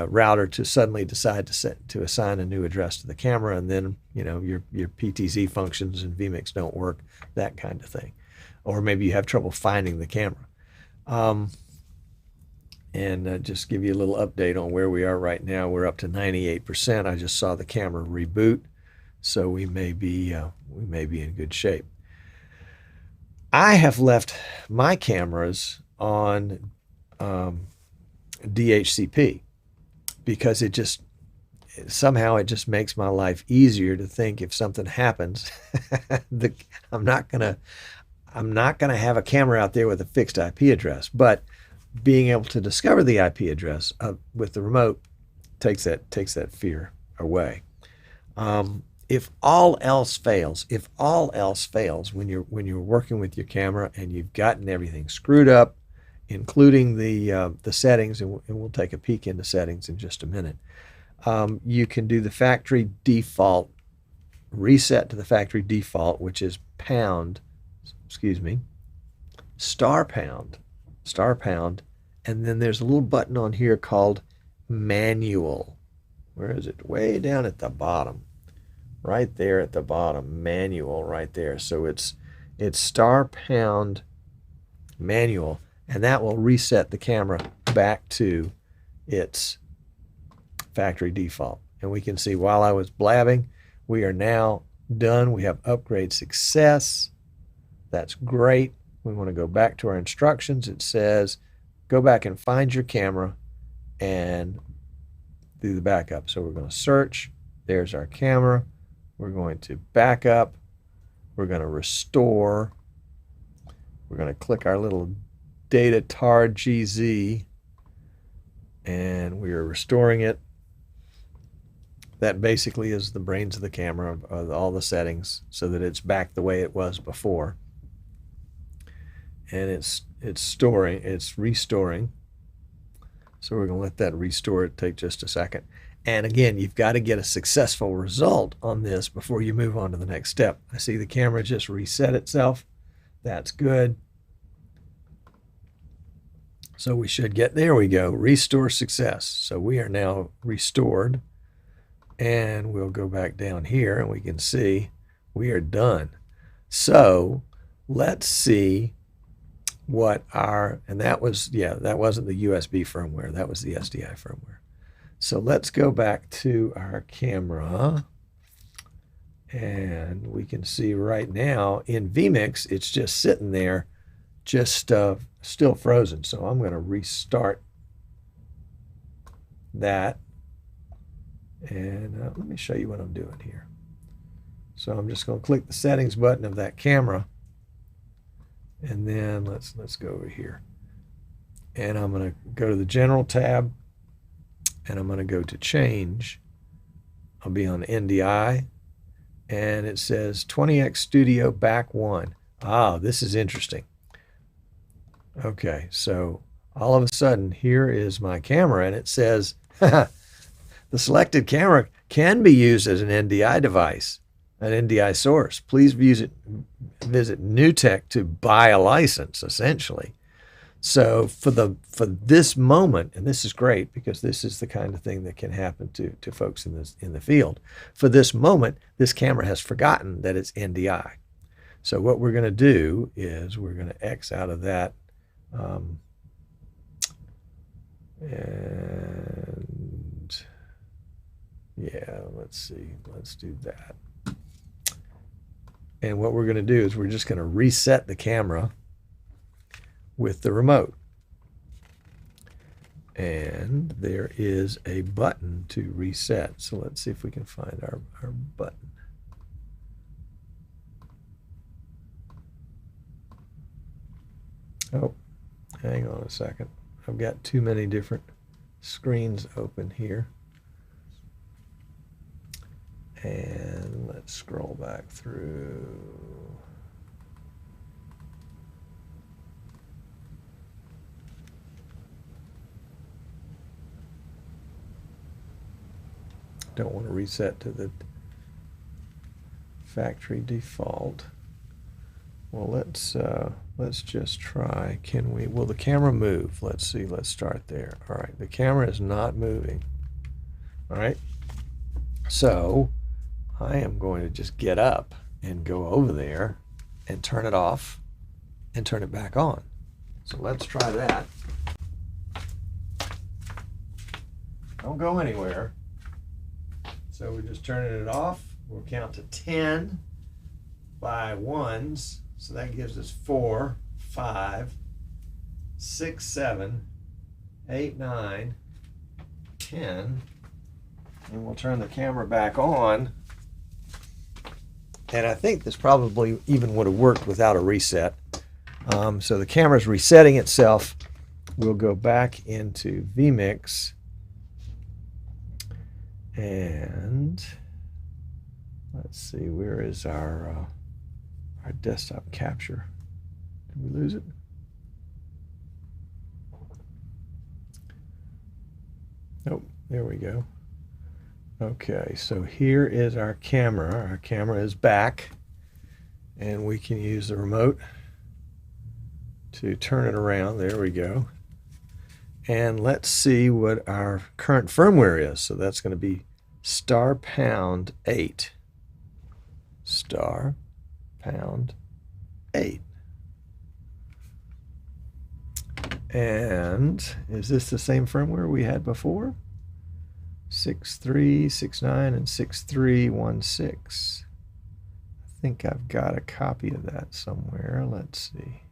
router to suddenly decide to assign a new address to the camera, and then your PTZ functions and vMix don't work, that kind of thing. Or maybe you have trouble finding the camera. And just give you a little update on where we are right now. We're up to 98%. I just saw the camera reboot, so we may be in good shape. I have left my cameras on DHCP because it just somehow it just makes my life easier to think if something happens, I'm not gonna have a camera out there with a fixed IP address. But being able to discover the IP address with the remote takes that fear away. If all else fails, when you're working with your camera and you've gotten everything screwed up, including the settings, and we'll take a peek into settings in just a minute, you can do the factory default, reset to the factory default, which is star pound, and then there's a little button on here called manual. Where is it? Way down at the bottom. Right there at the bottom, manual right there. So it's star pound manual, and that will reset the camera back to its factory default. And we can see while I was blabbing, we are now done. We have upgrade success. That's great. We want to go back to our instructions. It says go back and find your camera and do the backup. So we're going to search. There's our camera. We're going to back up. We're going to restore. We're going to click our little data tar GZ, and we are restoring it. That basically is the brains of the camera, of all the settings, so that it's back the way it was before. And it's restoring. So we're going to let that restore it take just a second. And again, you've got to get a successful result on this before you move on to the next step. I see the camera just reset itself. That's good. So we should get, there we go, restore success. So we are now restored. And we'll go back down here and we can see we are done. So let's see what and that wasn't the USB firmware, that was the SDI firmware. So let's go back to our camera, and we can see right now in vMix, it's just sitting there, just still frozen. So I'm going to restart that, and let me show you what I'm doing here. So I'm just going to click the settings button of that camera, and then let's go over here, and I'm going to go to the General tab, and I'm going to go to Change. I'll be on NDI, and it says 20x Studio Back 1. Ah, this is interesting. Okay, so all of a sudden, here is my camera, and it says, the selected camera can be used as an NDI device, an NDI source. Please visit NewTek to buy a license, essentially. So for this moment, and this is great because this is the kind of thing that can happen to folks in the field. For this moment, this camera has forgotten that it's NDI. So what we're going to do is we're going to X out of that, and yeah, let's see, let's do that. And what we're going to do is we're just going to reset the camera with the remote. And there is a button to reset. So let's see if we can find our button. Oh, hang on a second. I've got too many different screens open here. And let's scroll back through. Don't want to reset to the factory default. Well, let's just try. Will the camera move? Let's see. Let's start there. All right, the camera is not moving. All right, so I am going to just get up and go over there and turn it off and turn it back on. So let's try that. Don't go anywhere. So we're just turning it off. We'll count to 10 by ones. So that gives us 4, 5, 6, 7, 8, 9, 10, And we'll turn the camera back on. And I think this probably even would have worked without a reset. So the camera's resetting itself. We'll go back into vMix. And let's see, where is our desktop capture? Did we lose it? Oh, there we go. Okay, so here is our camera. Our camera is back, and we can use the remote to turn it around. There we go. And let's see what our current firmware is. So that's going to be *#8. *#8. And is this the same firmware we had before? 6369 and 6316. I think I've got a copy of that somewhere. Let's see.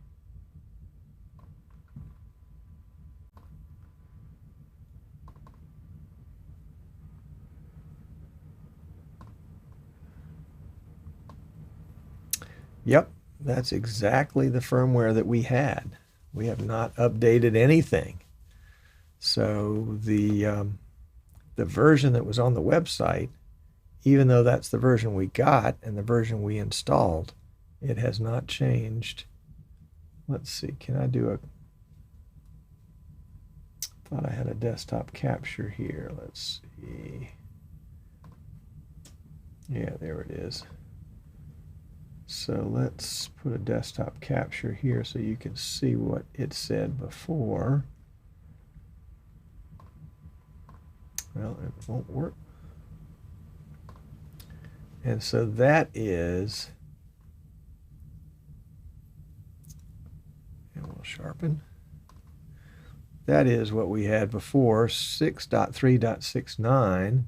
Yep, that's exactly the firmware that we had. We have not updated anything. So the version that was on the website, even though that's the version we got and the version we installed, it has not changed. Let's see, can I do a... thought I had a desktop capture here. Let's see. Yeah, there it is. So let's put a desktop capture here so you can see what it said before. Well, it won't work. And so that is, and we'll sharpen. That is what we had before, 6.3.69,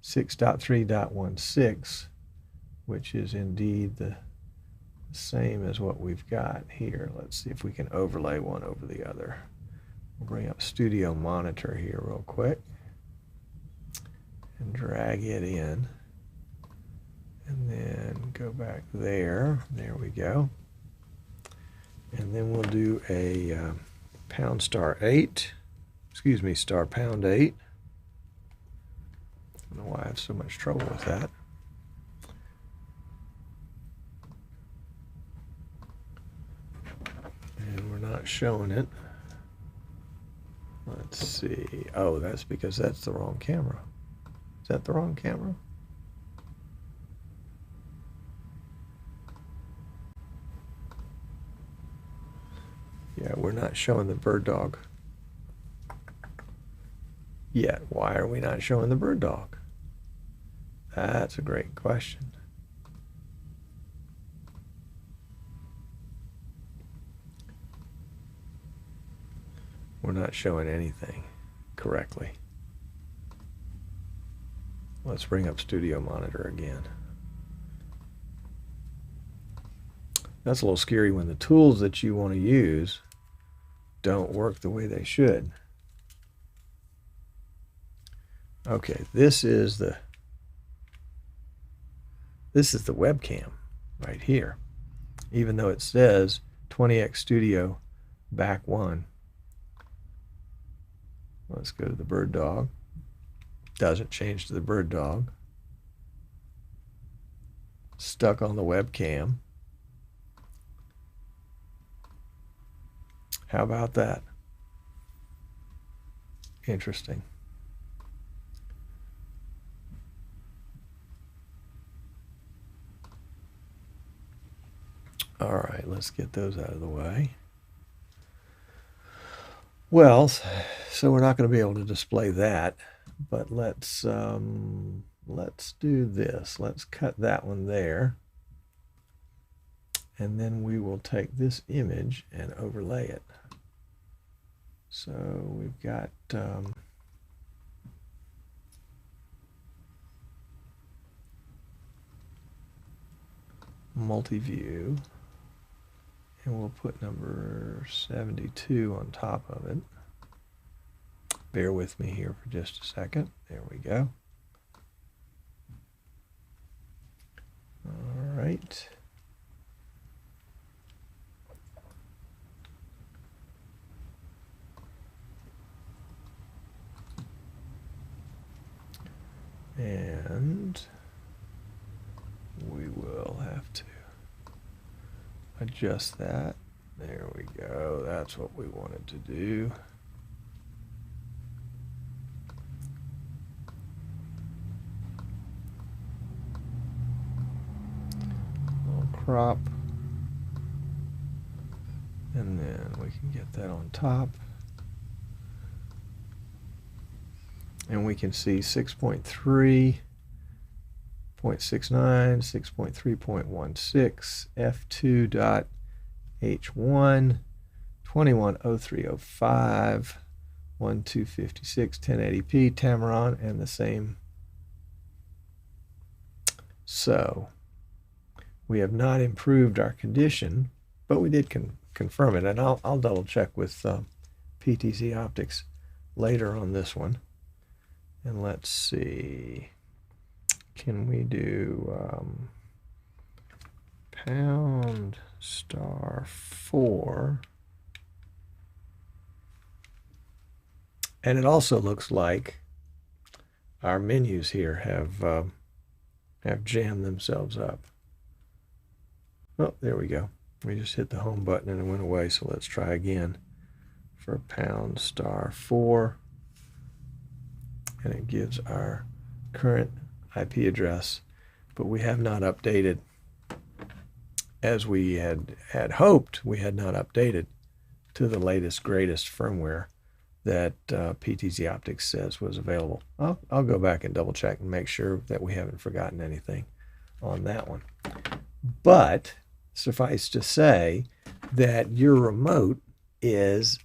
6.3.16, which is indeed the same as what we've got here. Let's see if we can overlay one over the other. We'll bring up Studio Monitor here real quick and drag it in, and then go back there. There we go. And then we'll do a #8. Excuse me, *#8. I don't know why I have so much trouble with that. And we're not showing it. Let's see. Oh, that's because that's the wrong camera. Is that the wrong camera? Yeah, we're not showing the bird dog yet. Why are we not showing the bird dog? That's a great question. We're not showing anything correctly. Let's bring up Studio Monitor again. That's a little scary when the tools that you want to use don't work the way they should. Okay, this is the webcam right here. Even though it says 20x Studio back 1. Let's go to the bird dog. Doesn't change to the bird dog. Stuck on the webcam. How about that? Interesting. All right, let's get those out of the way. Well, so we're not going to be able to display that, but let's do this. Let's cut that one there, and then we will take this image and overlay it. So we've got multi-view, and we'll put number 72 on top of it. Bear with me here for just a second. There we go. right. And we will have to adjust that. There we go. That's what we wanted to do. Little crop. And then we can get that on top. And we can see 6.3, 0.69, 6.3.16, f2.h1, 210305, 1256, 1080p, Tamron, and the same. So we have not improved our condition, but we did confirm it. And I'll double check with PTZ Optics later on this one. And let's see, can we do #4? And it also looks like our menus here have jammed themselves up. Oh, there we go. We just hit the home button and it went away. So let's try again for #4. And it gives our current IP address, but we have not updated, as we had hoped. We had not updated to the latest, greatest firmware that PTZ Optics says was available. I'll go back and double check and make sure that we haven't forgotten anything on that one. But suffice to say that your remote is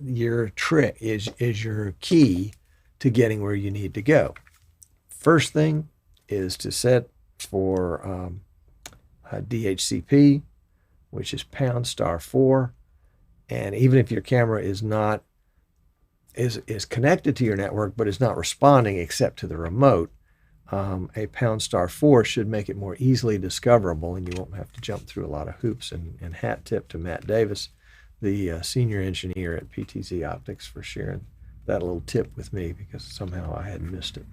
your trick, is your key to getting where you need to go. First thing is to set for DHCP, which is #4. And even if your camera is not is connected to your network but is not responding except to the remote, a #4 should make it more easily discoverable, and you won't have to jump through a lot of hoops. And hat tip to Matt Davis, the senior engineer at PTZ Optics, for sharing that little tip with me, because somehow I had missed it.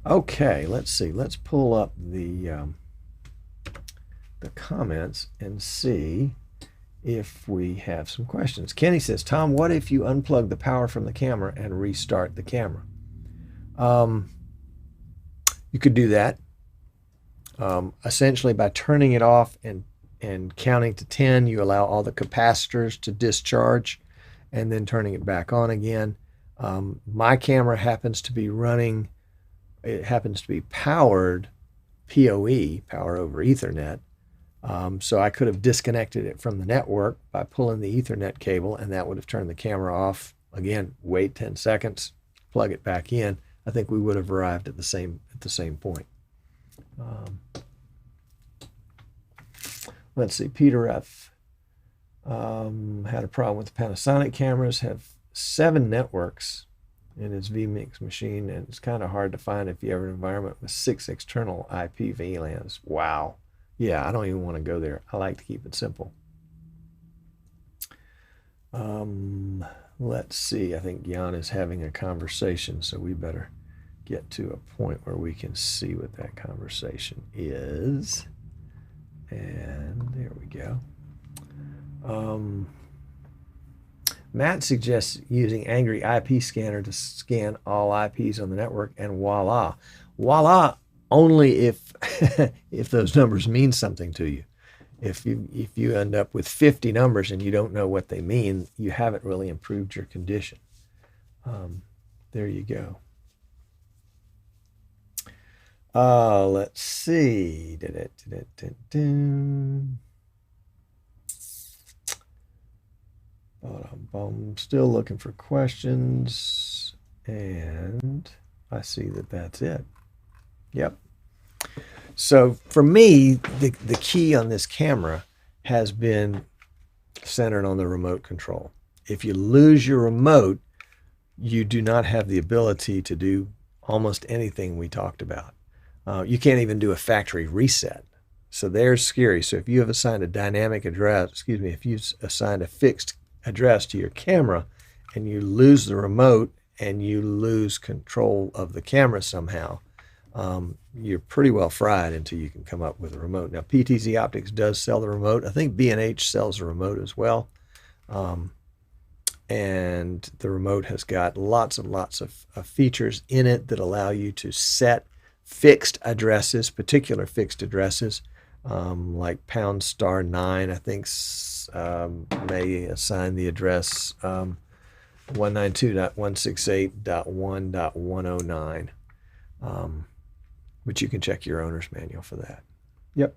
Okay, let's see. Let's pull up the comments and see if we have some questions. Kenny says, Tom, what if you unplug the power from the camera and restart the camera? You could do that essentially by turning it off and counting to 10. You allow all the capacitors to discharge and then turning it back on again. My camera happens to be running, it happens to be powered PoE, power over Ethernet. So I could have disconnected it from the network by pulling the Ethernet cable, and that would have turned the camera off. Again, wait 10 seconds, plug it back in. I think we would have arrived at the same point. Let's see, Peter F. Had a problem with the Panasonic cameras, have 7 networks in his vMix machine, and it's kind of hard to find if you have an environment with 6 external IP VLANs. Wow. Yeah, I don't even want to go there. I like to keep it simple. Let's see. I think Jan is having a conversation, so we better get to a point where we can see what that conversation is. And there we go. Matt suggests using Angry IP Scanner to scan all IPs on the network, and voila. Voila, only if if those numbers mean something to you. If you end up with 50 numbers and you don't know what they mean, you haven't really improved your condition. There you go. Let's see. I'm still looking for questions, and I see that that's it. Yep. So for me, the key on this camera has been centered on the remote control. If you lose your remote, you do not have the ability to do almost anything we talked about. You can't even do a factory reset. So there's scary. So if you have assigned a dynamic address, if you assigned a fixed address to your camera and you lose the remote and you lose control of the camera somehow, you're pretty well fried until you can come up with a remote. Now, PTZ Optics does sell the remote. I think B&H sells the remote as well. And the remote has got lots and lots of features in it that allow you to set fixed addresses, particular fixed addresses, like #9, I think, may assign the address 192.168.1.109. But you can check your owner's manual for that. Yep.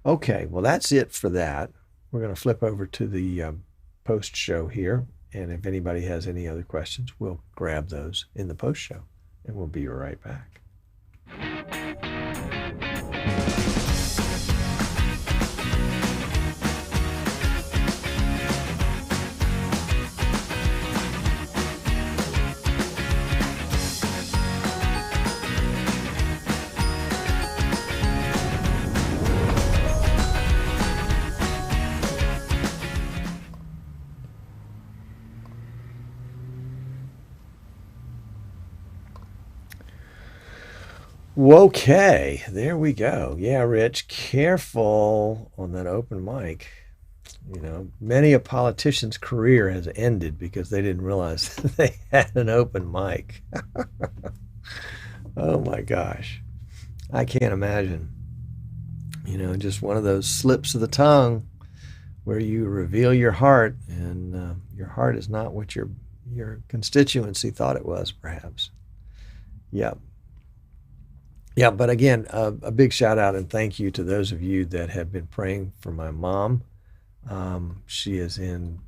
Okay, well, that's it for that. We're going to flip over to the post show here. And if anybody has any other questions, we'll grab those in the post show. And we'll be right back. Okay, there we go. Yeah, Rich, careful on that open mic. You know, many a politician's career has ended because they didn't realize they had an open mic. Oh my gosh. I can't imagine. You know, just one of those slips of the tongue where you reveal your heart, and your heart is not what your constituency thought it was, perhaps. Yep. Yeah, but again, a big shout out and thank you to those of you that have been praying for my mom. She is in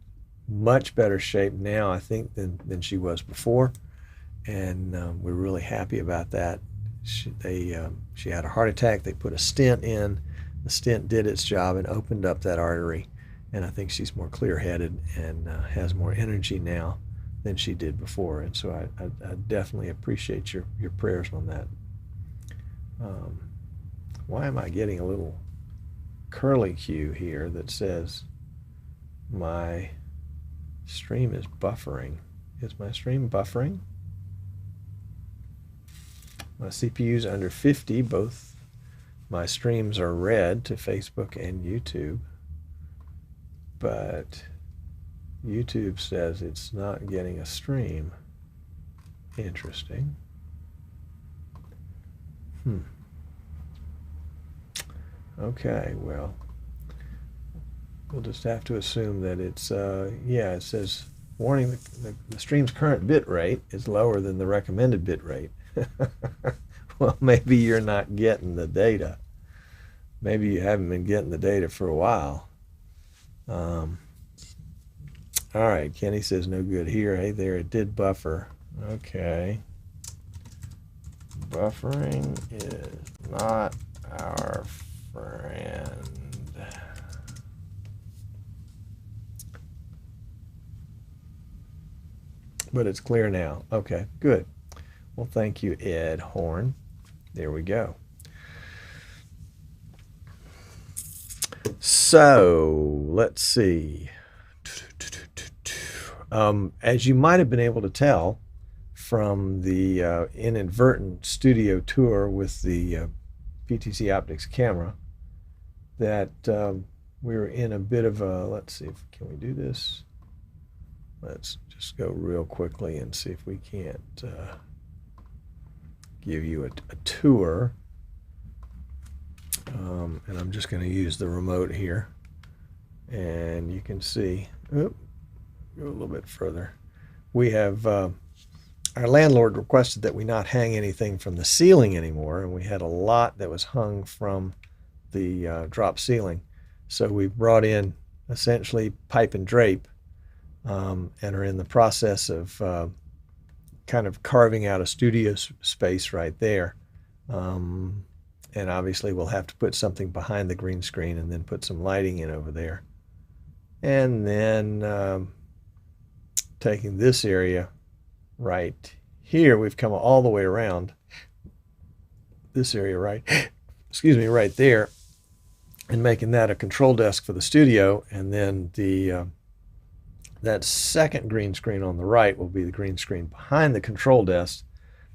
much better shape now, I think, than she was before, and we're really happy about that. She had a heart attack. They put a stent in. The stent did its job and opened up that artery, and I think she's more clear-headed and has more energy now than she did before. And so I definitely appreciate your prayers on that. Why am I getting a little curly cue here that says my stream is buffering? Is my stream buffering? My CPU's under 50. Both my streams are red to Facebook and YouTube. But YouTube says it's not getting a stream. Interesting. Okay, well, we'll just have to assume that it's, yeah, it says, warning, the stream's current bit rate is lower than the recommended bit rate. Well, maybe you're not getting the data. Maybe you haven't been getting the data for a while. All right, Kenny says no good here. Hey there, it did buffer. Okay. Buffering is not our friend. But it's clear now. Okay, good. Well, thank you, Ed Horn. There we go. So, let's see. As you might have been able to tell from the inadvertent studio tour with the PTZ Optics camera, that we were in a bit of a, let's see, can we do this? Let's just go real quickly and see if we can't give you a tour. And I'm just going to use the remote here. And you can see, go a little bit further. We have, our landlord requested that we not hang anything from the ceiling anymore, and we had a lot that was hung from the drop ceiling. So we brought in essentially pipe and drape, and are in the process of kind of carving out a studio space right there. And obviously we'll have to put something behind the green screen and then put some lighting in over there. And then taking this area right here, we've come all the way around this area right, excuse me, right there, and making that a control desk for the studio. And then the that second green screen on the right will be the green screen behind the control desk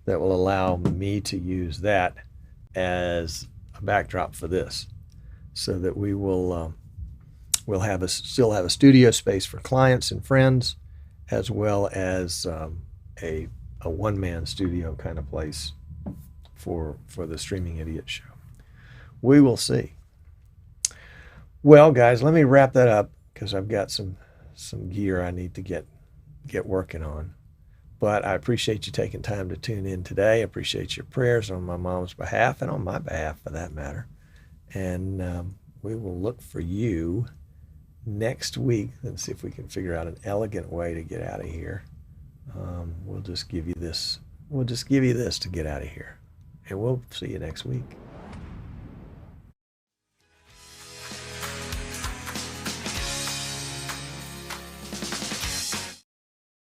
that will allow me to use that as a backdrop for this, so that we will we'll still have a studio space for clients and friends, as well as a one-man studio kind of place for the Streaming Idiot show. We will see. Well, guys, let me wrap that up because I've got some gear I need to get working on. But I appreciate you taking time to tune in today. I appreciate your prayers on my mom's behalf and on my behalf, for that matter. And we will look for you next week and see if we can figure out an elegant way to get out of here. We'll just give you this. We'll just give you this to get out of here. And we'll see you next week.